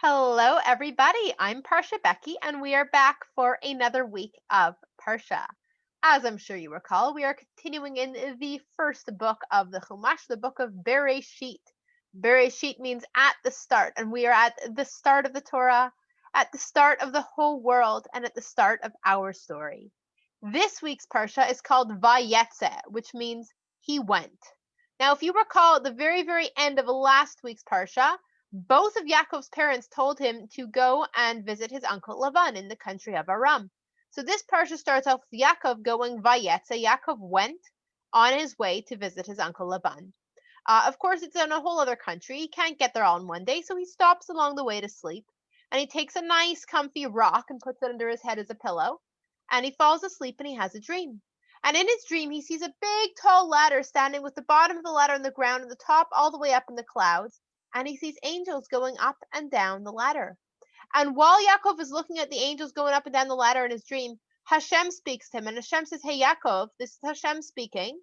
Hello, everybody. I'm Parsha Becky, and we are back for another week of Parsha. As I'm sure you recall, we are continuing in the first book of the Chumash, the book of Bereishit. Bereishit means at the start, and we are at the start of the Torah, at the start of the whole world, and at the start of our story. This week's Parsha is called Vayetzei, which means he went. Now, if you recall, at the very, very end of last week's Parsha, both of Yaakov's parents told him to go and visit his uncle Lavan in the country of Aram. So this parsha starts off with Yaakov going Vayetze. Yaakov went on his way to visit his uncle Lavan. Of course, it's in a whole other country. He can't get there all in one day, so he stops along the way to sleep. And he takes a nice, comfy rock and puts it under his head as a pillow. And he falls asleep and he has a dream. And in his dream, he sees a big, tall ladder standing with the bottom of the ladder on the ground and the top all the way up in the clouds, and he sees angels going up and down the ladder. And while Yaakov is looking at the angels going up and down the ladder in his dream, Hashem speaks to him, and Hashem says, "Hey Yaakov, this is Hashem speaking.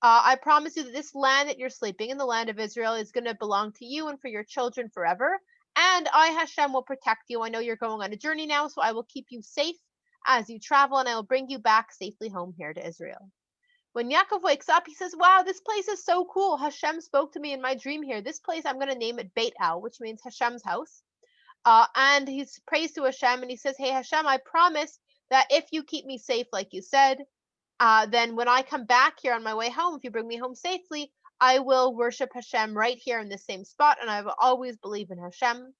I promise you that this land that you're sleeping in, the land of Israel, is going to belong to you and for your children forever. And I, Hashem, will protect you. I know you're going on a journey now, so I will keep you safe as you travel, and I will bring you back safely home here to Israel." When Yaakov wakes up, he says, "Wow, this place is so cool. Hashem spoke to me in my dream here. This place, I'm going to name it Beit El, which means Hashem's house." And he's prays to Hashem and he says, "Hey, Hashem, I promise that if you keep me safe, like you said, then when I come back here on my way home, if you bring me home safely, I will worship Hashem right here in this same spot, and I will always believe in Hashem."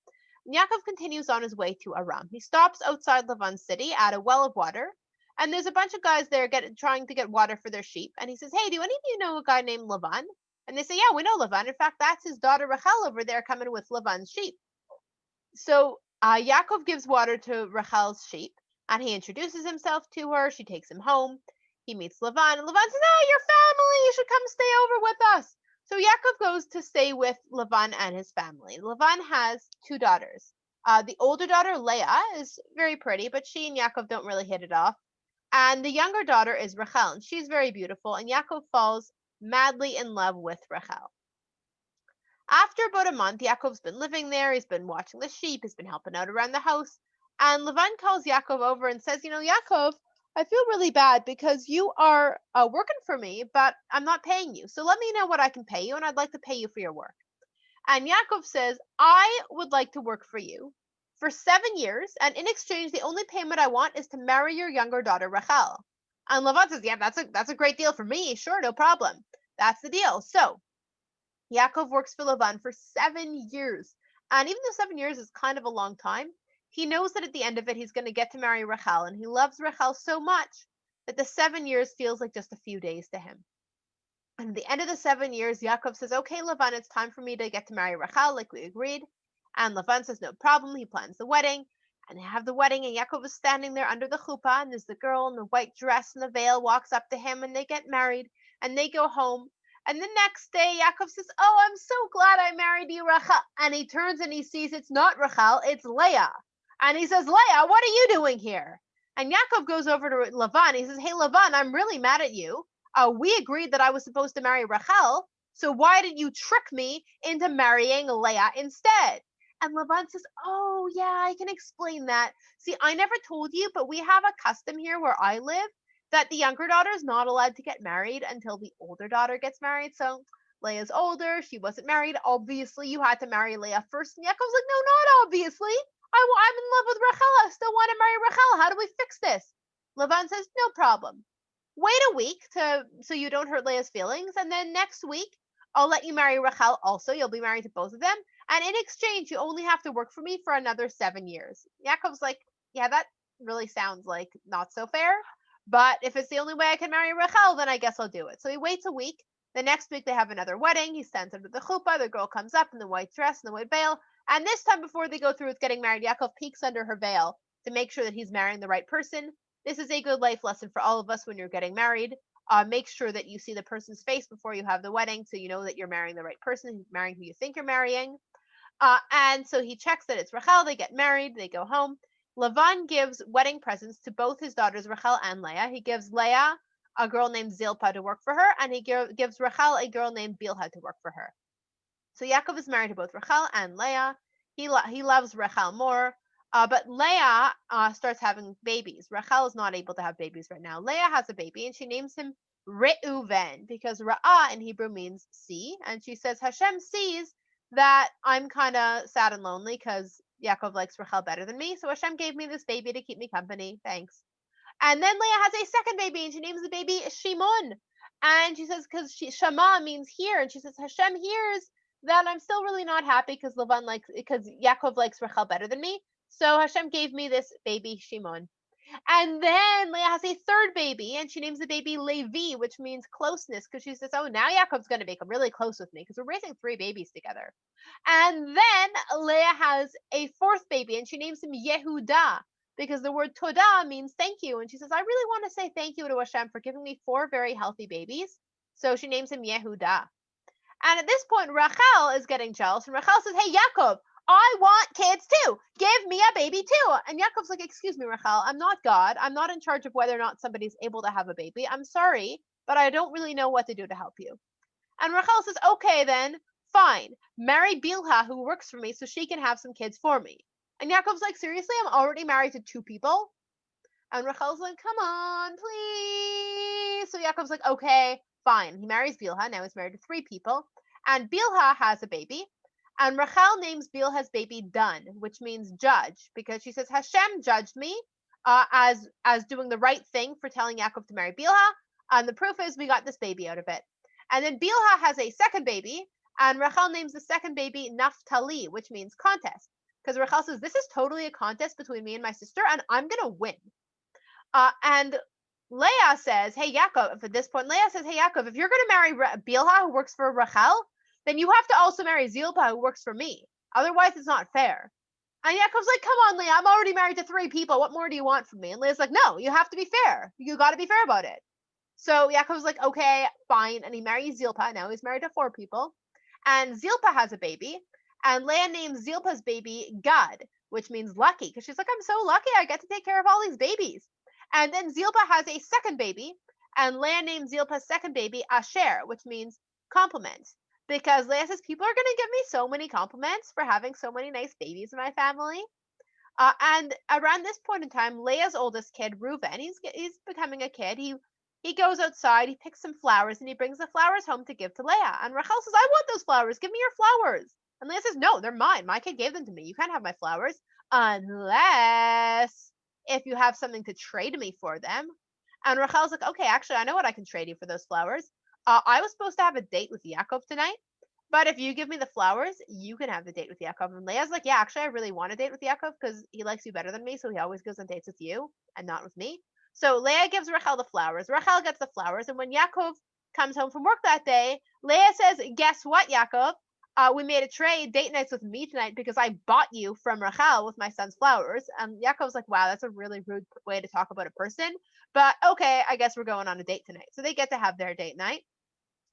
And Yaakov continues on his way to Aram. He stops outside Lavan's city at a well of water, and there's a bunch of guys there trying to get water for their sheep. And he says, "Hey, do any of you know a guy named Lavan?" And they say, "Yeah, we know Lavan. In fact, that's his daughter Rachel over there coming with Lavan's sheep." So Yaakov gives water to Rachel's sheep, and he introduces himself to her. She takes him home. He meets Lavan, and Lavan says, "Oh, your family, you should come stay over with us." So Yaakov goes to stay with Lavan and his family. Lavan has two daughters. The older daughter, Leah, is very pretty, but she and Yaakov don't really hit it off. And the younger daughter is Rachel, and she's very beautiful, and Yaakov falls madly in love with Rachel. After about a month, Yaakov's been living there. He's been watching the sheep. He's been helping out around the house. And Lavan calls Yaakov over and says, "Yaakov, I feel really bad because you are working for me, but I'm not paying you. So let me know what I can pay you, and I'd like to pay you for your work." And Yaakov says, "I would like to work for you for 7 years, and in exchange, the only payment I want is to marry your younger daughter, Rachel." And Lavan says, "Yeah, that's a great deal for me. Sure, no problem. That's the deal." So Yaakov works for Lavan for 7 years. And even though 7 years is kind of a long time, he knows that at the end of it, he's going to get to marry Rachel. And he loves Rachel so much that the 7 years feels like just a few days to him. And at the end of the 7 years, Yaakov says, "Okay, Lavan, it's time for me to get to marry Rachel, like we agreed." And Lavan says, "No problem." He plans the wedding. And they have the wedding, and Yaakov is standing there under the chuppah, and there's the girl in the white dress and the veil walks up to him, and they get married, and they go home. And the next day, Yaakov says, "Oh, I'm so glad I married you, Rachel." And he turns and he sees it's not Rachel, it's Leah. And he says, "Leah, what are you doing here?" And Yaakov goes over to Lavan. He says, "Hey, Lavan, I'm really mad at you. We agreed that I was supposed to marry Rachel, so why did you trick me into marrying Leah instead?" And Laban says, "Oh, yeah, I can explain that. See, I never told you, but we have a custom here where I live that the younger daughter is not allowed to get married until the older daughter gets married. So Leah's older. She wasn't married. Obviously, you had to marry Leah first." And Yaakov's like, "No, not obviously. I'm in love with Rachel. I still want to marry Rachel. How do we fix this?" Laban says, "No problem. Wait a week so you don't hurt Leah's feelings, and then next week I'll let you marry Rachel also. You'll be married to both of them. And in exchange, you only have to work for me for another 7 years." Yaakov's like, "Yeah, that really sounds like not so fair. But if it's the only way I can marry Rachel, then I guess I'll do it." So he waits a week. The next week, they have another wedding. He stands under the chuppah. The girl comes up in the white dress and the white veil. And this time, before they go through with getting married, Yaakov peeks under her veil to make sure that he's marrying the right person. This is a good life lesson for all of us when you're getting married. Make sure that you see the person's face before you have the wedding so you know that you're marrying the right person, marrying who you think you're marrying. And so he checks that it's Rachel. They get married. They go home. Lavan gives wedding presents to both his daughters, Rachel and Leah. He gives Leah a girl named Zilpah to work for her, and he gives Rachel a girl named Bilhah to work for her. So Yaakov is married to both Rachel and Leah. He loves Rachel more. But Leah starts having babies. Rachel is not able to have babies right now. Leah has a baby and she names him Reuven because Ra'ah in Hebrew means see. And she says, Hashem sees that I'm kind of sad and lonely because Yaakov likes Rachel better than me. So Hashem gave me this baby to keep me company. Thanks. And then Leah has a second baby and she names the baby Shimon. And she says, because Shema means hear. And she says, Hashem hears that I'm still really not happy because Yaakov likes Rachel better than me. So Hashem gave me this baby Shimon. And then Leah has a third baby, and she names the baby Levi, which means closeness, because she says, oh, now Yaakov's going to become really close with me, because we're raising three babies together. And then Leah has a fourth baby, and she names him Yehuda, because the word Todah means thank you. And she says, I really want to say thank you to Hashem for giving me four very healthy babies. So she names him Yehuda. And at this point, Rachel is getting jealous, and Rachel says, hey, Yaakov, I want kids too. Give me a baby too. And Yaakov's like, excuse me, Rachel, I'm not God. I'm not in charge of whether or not somebody's able to have a baby. I'm sorry, but I don't really know what to do to help you. And Rachel says, okay, then, fine. Marry Bilhah, who works for me, so she can have some kids for me. And Yaakov's like, seriously, I'm already married to two people? And Rachel's like, come on, please. So Yaakov's like, okay, fine. He marries Bilhah. Now he's married to three people. And Bilhah has a baby. And Rachel names Bilhah's baby Dan, which means judge, because she says, Hashem judged me as doing the right thing for telling Yaakov to marry Bilhah. And the proof is we got this baby out of it. And then Bilhah has a second baby. And Rachel names the second baby Naphtali, which means contest. Because Rachel says, this is totally a contest between me and my sister, and I'm going to win. And Leah says, hey, Yaakov, at this point, Leah says, hey, Yaakov, if you're going to marry Bilhah, who works for Rachel, then you have to also marry Zilpah, who works for me. Otherwise, it's not fair. And Yaakov's like, come on, Leah, I'm already married to three people. What more do you want from me? And Leah's like, no, you have to be fair. You got to be fair about it. So Yaakov's like, okay, fine. And he marries Zilpah. Now he's married to four people. And Zilpah has a baby. And Leah names Zilpah's baby Gad, which means lucky. Because she's like, I'm so lucky. I get to take care of all these babies. And then Zilpah has a second baby. And Leah names Zilpah's second baby Asher, which means compliments. Because Leah says, people are going to give me so many compliments for having so many nice babies in my family. And around this point in time, Leah's oldest kid, Reuven, he's becoming a kid. He goes outside, he picks some flowers, and he brings the flowers home to give to Leah. And Rachel says, I want those flowers. Give me your flowers. And Leah says, no, they're mine. My kid gave them to me. You can't have my flowers unless if you have something to trade me for them. And Rachel's like, okay, actually, I know what I can trade you for those flowers. I was supposed to have a date with Yaakov tonight, but if you give me the flowers, you can have the date with Yaakov. And Leah's like, yeah, actually, I really want a date with Yaakov because he likes you better than me, so he always goes on dates with you and not with me. So Leah gives Rachel the flowers. Rachel gets the flowers, and when Yaakov comes home from work that day, Leah says, guess what, Yaakov? We made a trade, date nights with me tonight because I bought you from Rachel with my son's flowers. And Yaakov's like, wow, that's a really rude way to talk about a person. But okay, I guess we're going on a date tonight. So they get to have their date night.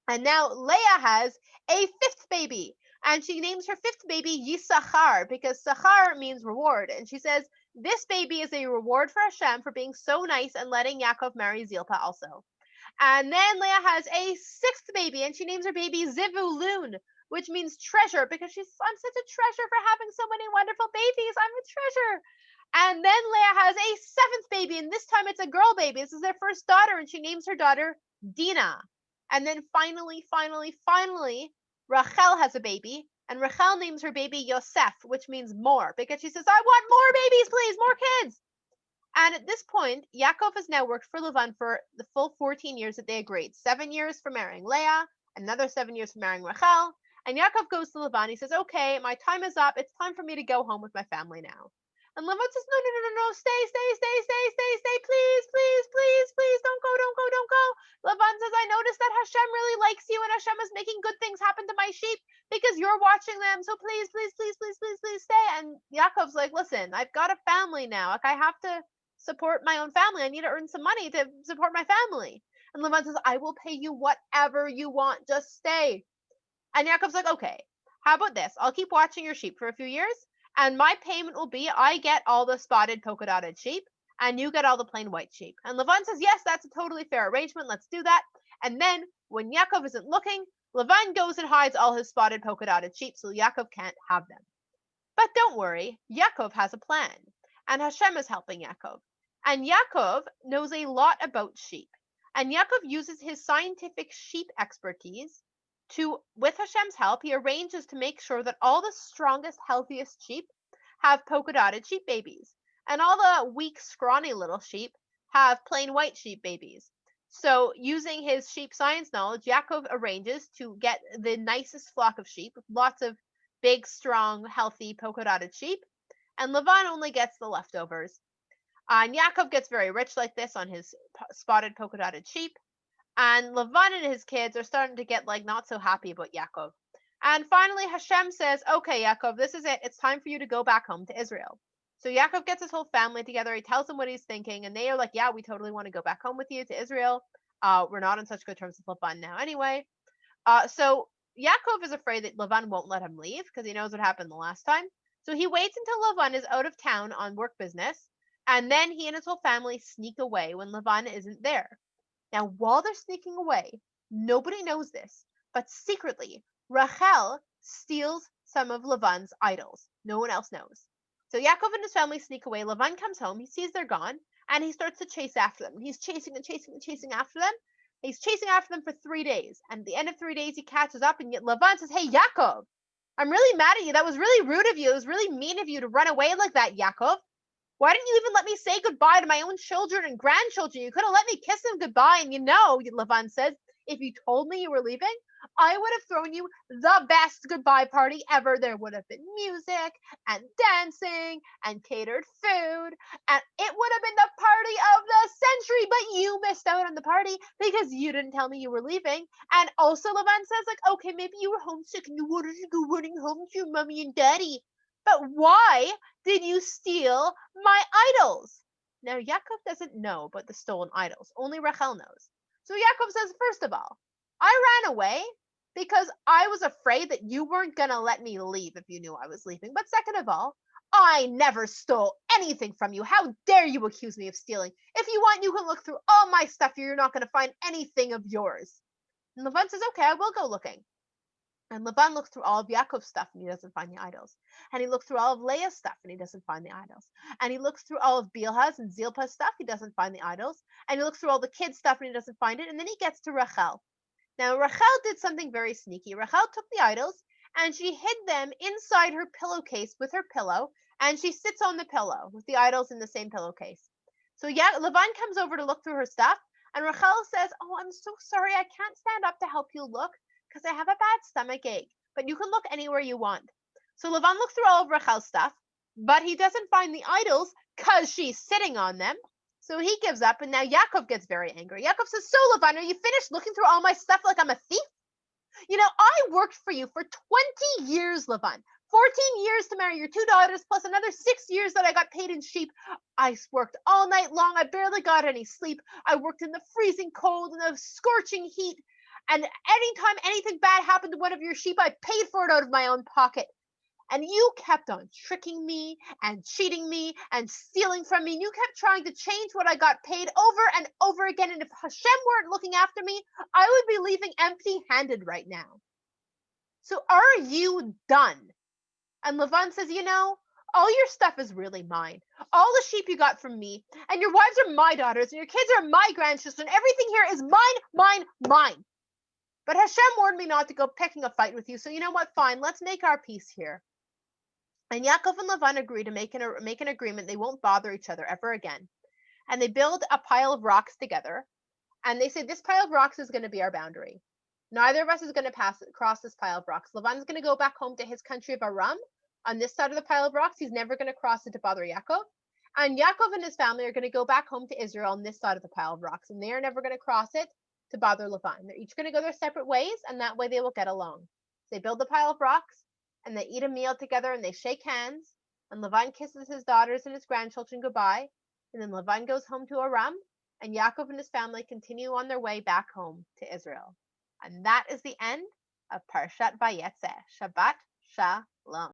And now Leah has a fifth baby. And she names her fifth baby Yisachar because Sachar means reward. And she says, this baby is a reward for Hashem for being so nice and letting Yaakov marry Zilpah also. And then Leah has a sixth baby, and she names her baby Zivulun, which means treasure, because I'm such a treasure for having so many wonderful babies. I'm a treasure. And then Leah has a seventh baby, and this time it's a girl baby. This is their first daughter, and she names her daughter Dina. And then finally, Rachel has a baby, and Rachel names her baby Yosef, which means more, because she says, I want more babies, please, more kids. And at this point, Yaakov has now worked for Lavan for the full 14 years that they agreed. 7 years for marrying Leah, another 7 years for marrying Rachel. And Yaakov goes to Lavan. He says, okay, my time is up. It's time for me to go home with my family now. And Lavan says, no, stay, please, don't go. Lavan says, I noticed that Hashem really likes you and Hashem is making good things happen to my sheep because you're watching them. So please stay. And Yaakov's like, listen, I've got a family now. Like I have to support my own family. I need to earn some money to support my family. And Lavan says, I will pay you whatever you want. Just stay. And Yaakov's like, okay, how about this? I'll keep watching your sheep for a few years. And my payment will be I get all the spotted polka dotted sheep and you get all the plain white sheep. And Lavan says, yes, that's a totally fair arrangement. Let's do that. And then when Yaakov isn't looking, Lavan goes and hides all his spotted polka dotted sheep so Yaakov can't have them. But don't worry, Yaakov has a plan, and Hashem is helping Yaakov. And Yaakov knows a lot about sheep. And Yaakov uses his scientific sheep expertise to, with Hashem's help, he arranges to make sure that all the strongest, healthiest sheep have polka dotted sheep babies. And all the weak, scrawny little sheep have plain white sheep babies. So, using his sheep science knowledge, Yaakov arranges to get the nicest flock of sheep, lots of big, strong, healthy, polka dotted sheep, and Lavan only gets the leftovers. And Yaakov gets very rich like this on his spotted polka dotted sheep, and Lavan and his kids are starting to get like not so happy about Yaakov. And finally, Hashem says, "Okay, Yaakov, this is it. It's time for you to go back home to Israel." So Yaakov gets his whole family together. He tells them what he's thinking, and they are like, "Yeah, we totally want to go back home with you to Israel. We're not on such good terms with Lavan now, anyway." So Yaakov is afraid that Lavan won't let him leave because he knows what happened the last time. So he waits until Lavan is out of town on work business, and then he and his whole family sneak away when Lavan isn't there. Now, while they're sneaking away, nobody knows this, but secretly, Rachel steals some of Lavan's idols. No one else knows. So Yaakov and his family sneak away. Lavan comes home. He sees they're gone, and he starts to chase after them. He's chasing and chasing and chasing after them. He's chasing after them for 3 days. And at the end of 3 days, he catches up, and yet Lavan says, "Hey, Yaakov, I'm really mad at you. That was really rude of you. It was really mean of you to run away like that, Yaakov. Why didn't you even let me say goodbye to my own children and grandchildren? You could have let me kiss them goodbye. And Lavan says, if you told me you were leaving, I would have thrown you the best goodbye party ever. There would have been music and dancing and catered food, and it would have been the party of the century. But you missed out on the party because you didn't tell me you were leaving." And also, Lavan says, like, "Okay, maybe you were homesick and you wanted to go running home to your mommy and daddy. But why did you steal my idols?" Now, Yaakov doesn't know about the stolen idols. Only Rachel knows. So Yaakov says, "First of all, I ran away because I was afraid that you weren't going to let me leave if you knew I was leaving. But second of all, I never stole anything from you. How dare you accuse me of stealing? If you want, you can look through all my stuff. You're not going to find anything of yours." And Lavan says, "Okay, I will go looking." And Laban looks through all of Yaakov's stuff and he doesn't find the idols. And he looks through all of Leah's stuff and he doesn't find the idols. And he looks through all of Bilhah's and Zilpah's stuff, he doesn't find the idols. And he looks through all the kids' stuff and he doesn't find it. And then he gets to Rachel. Now, Rachel did something very sneaky. Rachel took the idols and she hid them inside her pillowcase with her pillow. And she sits on the pillow with the idols in the same pillowcase. So Laban comes over to look through her stuff. And Rachel says, "Oh, I'm so sorry. I can't stand up to help you look because I have a bad stomach ache, but you can look anywhere you want." So Lavan looks through all of Rachel's stuff, but he doesn't find the idols because she's sitting on them. So he gives up, and now Yaakov gets very angry. Yaakov says, "So, Lavan, are you finished looking through all my stuff like I'm a thief? I worked for you for 20 years, Lavan. 14 years to marry your 2 daughters, plus another 6 years that I got paid in sheep. I worked all night long. I barely got any sleep. I worked in the freezing cold and the scorching heat. And anytime anything bad happened to one of your sheep, I paid for it out of my own pocket. And you kept on tricking me and cheating me and stealing from me. And you kept trying to change what I got paid over and over again. And if Hashem weren't looking after me, I would be leaving empty-handed right now. So are you done?" And Lavan says, "All your stuff is really mine. All the sheep you got from me, and your wives are my daughters, and your kids are my grandchildren. Everything here is mine, mine, mine. But Hashem warned me not to go picking a fight with you, so you know what? Fine, let's make our peace here." And Yaakov and Lavan agree to make an agreement they won't bother each other ever again. And they build a pile of rocks together, and they say, "This pile of rocks is going to be our boundary. Neither of us is going to cross this pile of rocks. Lavan's going to go back home to his country of Aram on this side of the pile of rocks. He's never going to cross it to bother Yaakov. And Yaakov and his family are going to go back home to Israel on this side of the pile of rocks, and they are never going to cross it to bother Lavan. They're each going to go their separate ways, and that way they will get along." So they build the pile of rocks, and they eat a meal together, and they shake hands, and Lavan kisses his daughters and his grandchildren goodbye, and then Lavan goes home to Aram, and Yaakov and his family continue on their way back home to Israel. And that is the end of Parshat Vayetzei. Shabbat Shalom.